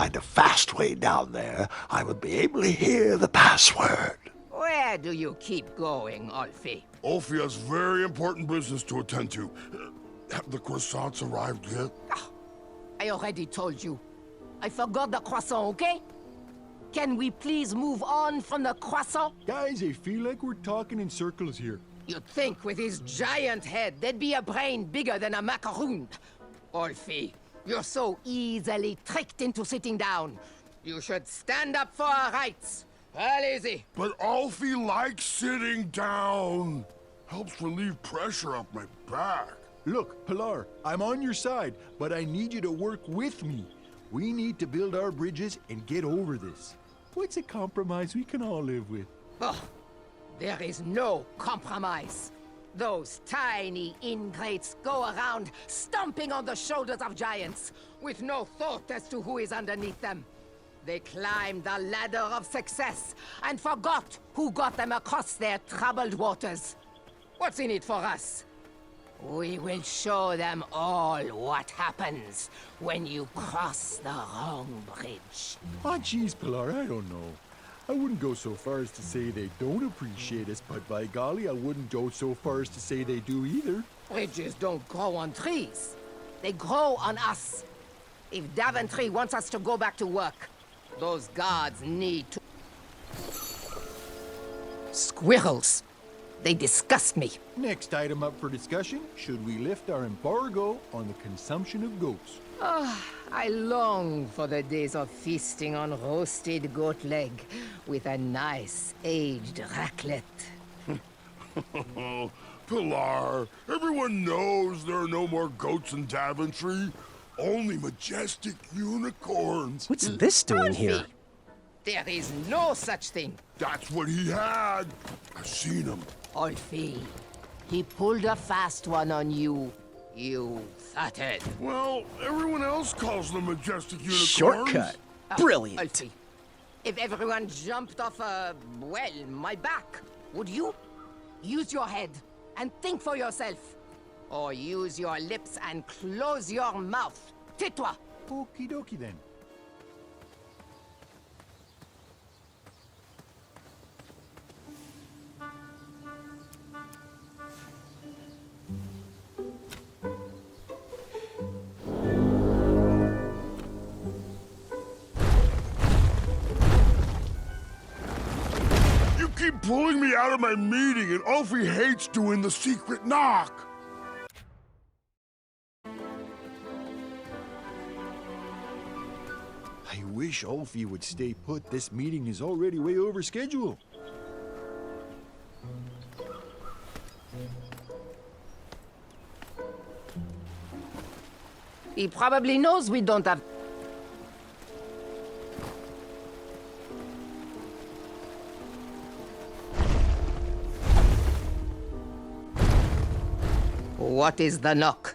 find a fast way down there, I would be able to hear the password. Where do you keep going, Alfie? Ulfi has very important business to attend to. Have the croissants arrived yet? I already told you. I forgot the croissant, okay? Can we please move on from the croissant? Guys, I feel like we're talking in circles here. You'd think with his giant head, there'd be a brain bigger than a macaroon. Alfie, you're so easily tricked into sitting down. You should stand up for our rights. Well, easy. But Ulfi likes sitting down. Helps relieve pressure off my back. Look, Pilar, I'm on your side, but I need you to work with me. We need to build our bridges and get over this. What's a compromise we can all live with? Oh, there is no compromise. Those tiny ingrates go around stomping on the shoulders of giants with no thought as to who is underneath them. They climbed the ladder of success and forgot who got them across their troubled waters. What's in it for us? We will show them all what happens when you cross the wrong bridge. Oh, geez, Pilar, I don't know. I wouldn't go so far as to say they don't appreciate us, but by golly, I wouldn't go so far as to say they do either. Bridges don't grow on trees. They grow on us. If Daventry wants us to go back to work, those guards need to... Squirrels. They disgust me. Next item up for discussion, should we lift our embargo on the consumption of goats? I long for the days of feasting on roasted goat leg with a nice aged raclette. Pilar, everyone knows there are no more goats in Daventry. Only majestic unicorns. What's this doing here? There is no such thing. That's what he had. I've seen him. Alfie, he pulled a fast one on you, you fathead. Well, everyone else calls them majestic unicorns. Shortcut. Brilliant. Alfie, if everyone jumped off well, my back, would you? Use your head and think for yourself. Or use your lips and close your mouth. Tais-toi. Okie dokie then. You keep pulling me out of my meeting, and Ulfi hates doing the secret knock. I wish Ulfi would stay put. This meeting is already way over schedule. He probably knows we don't have... What is the knock?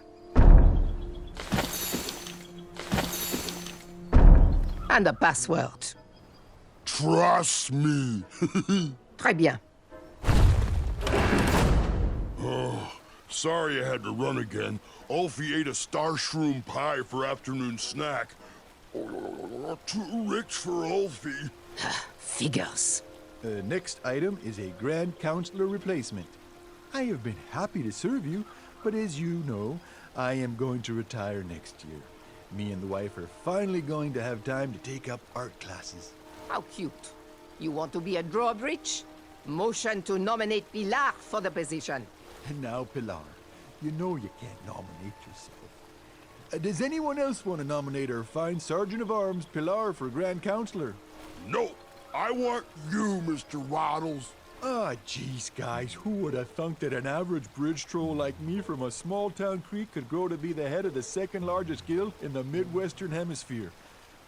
And the password. Trust me. Très bien. Sorry I had to run again. Ulfi ate a star shroom pie for afternoon snack. Too rich for Ulfi. Figures. Next item is a Grand Counselor replacement. I have been happy to serve you, but as you know, I am going to retire next year. Me and the wife are finally going to have time to take up art classes. How cute. You want to be a drawbridge? Motion to nominate Pilar for the position. And now, Pilar, you know you can't nominate yourself. Does anyone else want to nominate our fine Sergeant of Arms, Pilar, for Grand Counselor? No, I want you, Mr. Waddles. Ah, geez, guys, who would have thunk that an average bridge troll like me from a small-town creek could grow to be the head of the second-largest guild in the Midwestern Hemisphere?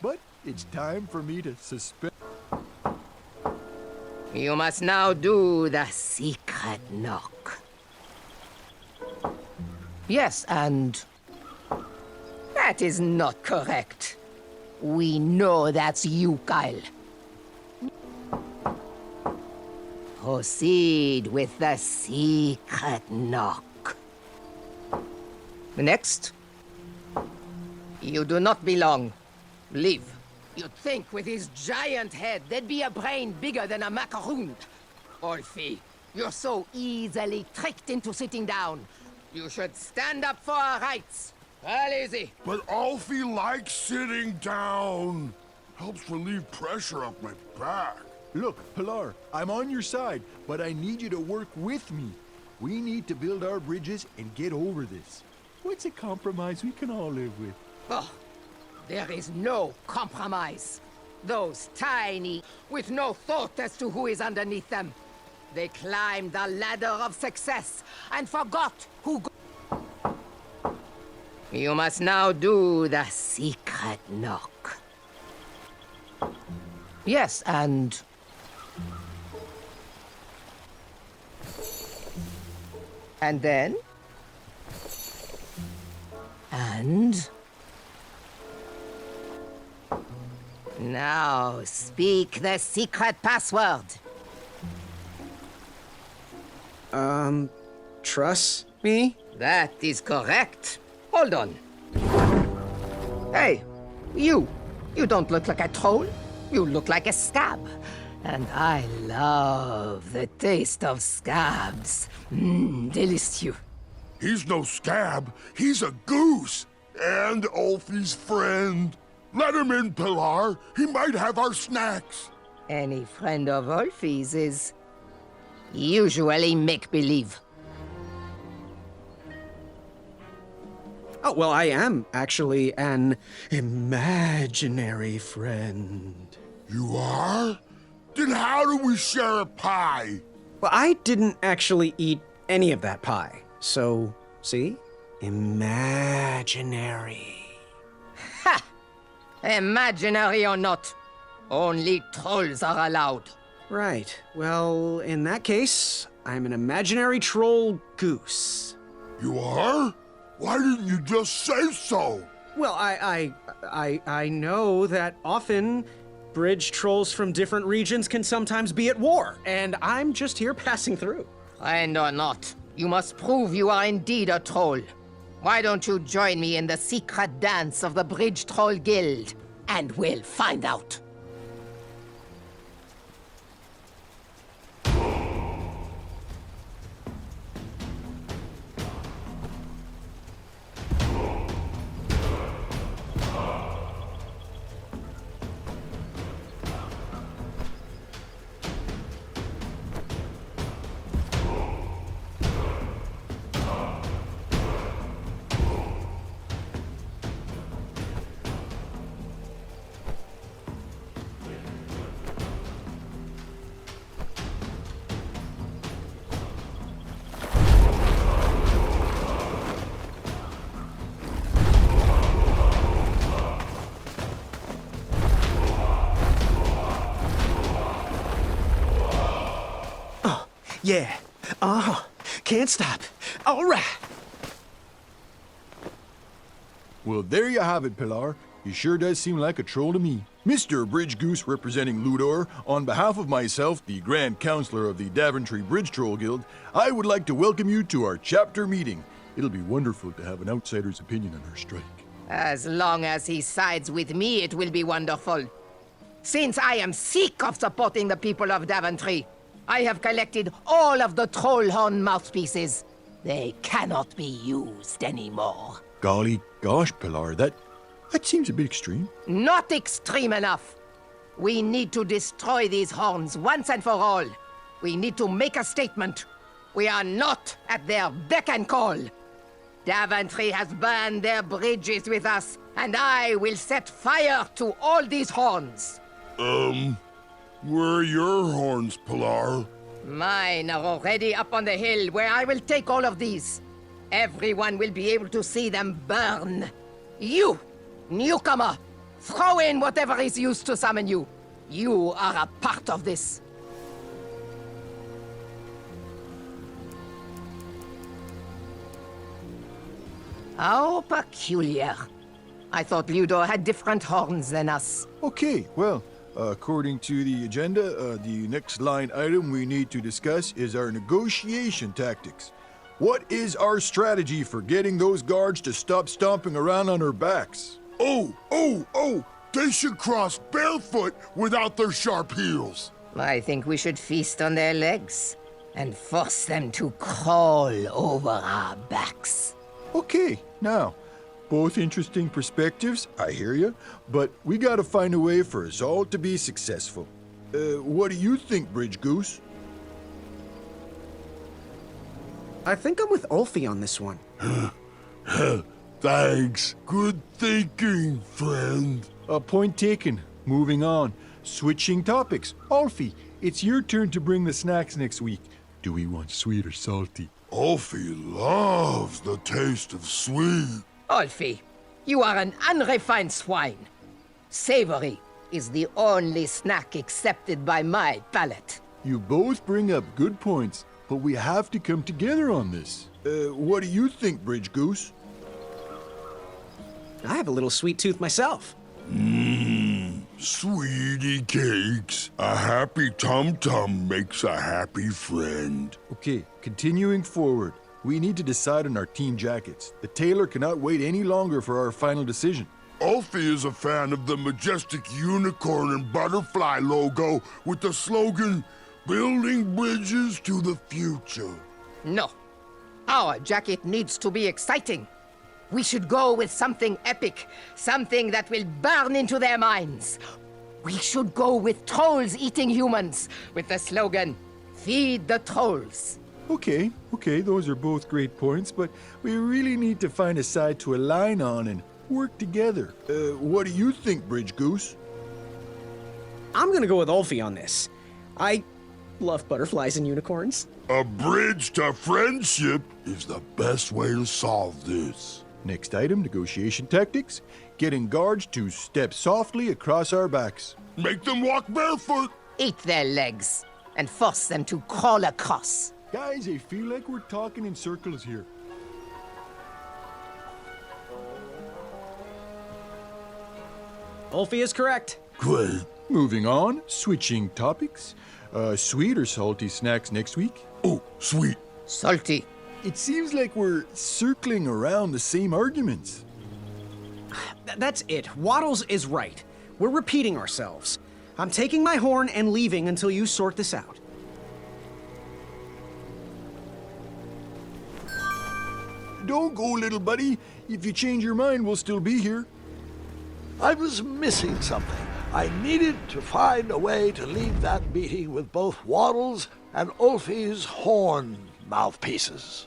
But it's time for me to suspend... You must now do the secret knock. Yes, and... That is not correct. We know that's you, Kyle. Proceed with the secret knock. Next. You do not belong. Leave. You'd think with his giant head, there'd be a brain bigger than a macaroon. Olfie, you're so easily tricked into sitting down. You should stand up for our rights. Well, easy. But Alfie likes sitting down. Helps relieve pressure off my back. Look, Pilar, I'm on your side, but I need you to work with me. We need to build our bridges and get over this. What's a compromise we can all live with? Oh, there is no compromise. Those tiny, with no thought as to who is underneath them. They climbed the ladder of success and forgot who You must now do the secret knock. Yes, and... And then? And... Now, speak the secret password. Trust me? That is correct. Hold on. Hey, you don't look like a troll. You look like a scab. And I love the taste of scabs. Delicious. He's no scab. He's a goose. And Alfie's friend. Let him in, Pilar. He might have our snacks. Any friend of Wolfie's is usually make-believe. Oh, well, I am actually an imaginary friend. You are? Then how do we share a pie? Well, I didn't actually eat any of that pie. So, see? Imaginary. Ha! Imaginary or not, only trolls are allowed. Right. Well, in that case, I'm an imaginary troll goose. You are? Why didn't you just say so? Well, I know that often bridge trolls from different regions can sometimes be at war, and I'm just here passing through. Friend or not, you must prove you are indeed a troll. Why don't you join me in the secret dance of the Bridge Troll Guild, and we'll find out. Yeah. Can't stop. All right. Well, there you have it, Pilar. He sure does seem like a troll to me. Mr. Bridge Goose representing Ludor, on behalf of myself, the Grand Counselor of the Daventry Bridge Troll Guild, I would like to welcome you to our chapter meeting. It'll be wonderful to have an outsider's opinion on our strike. As long as he sides with me, it will be wonderful. Since I am sick of supporting the people of Daventry, I have collected all of the troll horn mouthpieces. They cannot be used anymore. Golly gosh, Pilar, that seems a bit extreme. Not extreme enough. We need to destroy these horns once and for all. We need to make a statement. We are not at their beck and call. Daventry has burned their bridges with us, and I will set fire to all these horns. Where are your horns, Pilar? Mine are already up on the hill where I will take all of these. Everyone will be able to see them burn. You, newcomer, throw in whatever is used to summon you. You are a part of this. How peculiar. I thought Ludo had different horns than us. Okay, well, according to the agenda, the next line item we need to discuss is our negotiation tactics. What is our strategy for getting those guards to stop stomping around on our backs? Oh! They should cross barefoot without their sharp heels. I think we should feast on their legs and force them to crawl over our backs. Okay, now, both interesting perspectives, I hear you, but we gotta find a way for us all to be successful. What do you think, Bridge Goose? I think I'm with Ulfie on this one. Thanks. Good thinking, friend. Point taken. Moving on. Switching topics. Ulfie, it's your turn to bring the snacks next week. Do we want sweet or salty? Ulfie loves the taste of sweet. Ulfie, you are an unrefined swine. Savory is the only snack accepted by my palate. You both bring up good points, but we have to come together on this. What do you think, Bridge Goose? I have a little sweet tooth myself. Sweetie cakes. A happy tum-tum makes a happy friend. Okay, continuing forward. We need to decide on our team jackets. The tailor cannot wait any longer for our final decision. Ulfie is a fan of the majestic unicorn and butterfly logo with the slogan, "Building bridges to the future." No. Our jacket needs to be exciting. We should go with something epic, something that will burn into their minds. We should go with trolls eating humans, with the slogan, "Feed the trolls." Okay, those are both great points, but we really need to find a side to align on and work together. What do you think, Bridge Goose? I'm gonna go with Ulfie on this. I love butterflies and unicorns. A bridge to friendship is the best way to solve this. Next item, negotiation tactics. Getting guards to step softly across our backs. Make them walk barefoot. Eat their legs and force them to crawl across. Guys, I feel like we're talking in circles here. Ulfie is correct. Great. Moving on, switching topics. Sweet or salty snacks next week? Oh, sweet. Salty. It seems like we're circling around the same arguments. That's it. Waddles is right. We're repeating ourselves. I'm taking my horn and leaving until you sort this out. Don't go, little buddy. If you change your mind, we'll still be here. I was missing something. I needed to find a way to leave that meeting with both Waddles and Ulfie's horn mouthpieces.